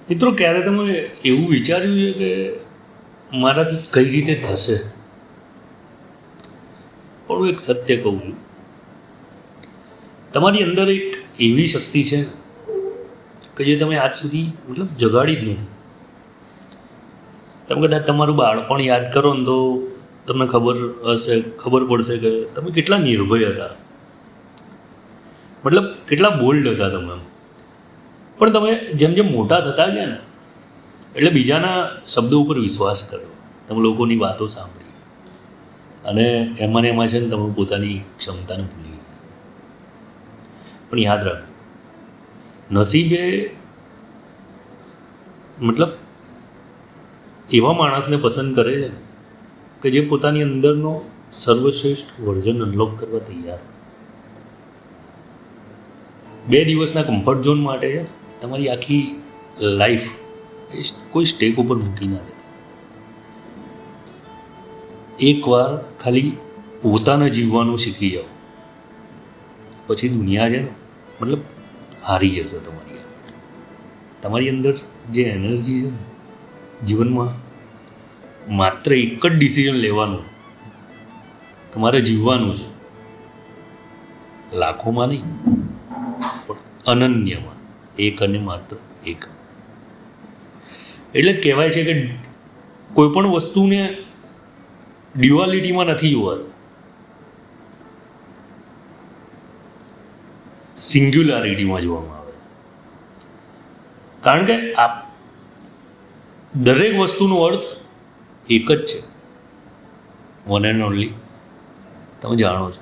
મિત્રો, ક્યારે તમે એવું વિચાર્યું છે કે મારાથી કઈ રીતે થશે? પણ હું એક સત્ય કહું છું, તમારી અંદર એક એવી શક્તિ છે કે જે તમે આજ સુધી જગાડી જ નથી. તમે કદાચ તમારું બાળપણ યાદ કરો ને તો તમને ખબર પડશે કે તમે કેટલા નિર્ભય હતા, કેટલા બોલ્ડ હતા તમે. પણ તમે જેમ જેમ મોટા થતા ગયા ને એટલે બીજાના શબ્દો ઉપર વિશ્વાસ કર્યો, તમે લોકોની વાતો સાંભળી અને એમાં ને એમાં છે ને તમે પોતાની ક્ષમતાને ભૂલી ગયા. પણ યાદ રાખો, નસીબે એવા માણસને પસંદ કરે છે કે જે પોતાની અંદરનો સર્વશ્રેષ્ઠ વર્ઝન અનલોક કરવા તૈયાર. 2 દિવસના કમ્ફર્ટ ઝોન માટે તમારી આખી લાઈફ કોઈ સ્ટેક ઉપર મૂકી ના દેતા. એકવાર ખાલી પોતાને જીવવાનું શીખી જાઓ, પછી દુનિયા છે ને હારી જશે તમારી. તમારી અંદર જે એનર્જી છે ને, જીવનમાં માત્ર એક જ ડિસિઝન લેવાનું કે મારે જીવવાનું છે, લાખોમાં નહીં પણ અનન્યમાં, એક અને માત્ર એક. એટલે જ કહેવાય છે કે કોઈ પણ વસ્તુને ડ્યુઆલિટીમાં નથી જોવાનું, સિંગ્યુલારિટીમાં જોવામાં આવે. કારણ કે દરેક વસ્તુનો અર્થ એક જ છે, વન એન્ડ ઓનલી. તમે જાણો છો.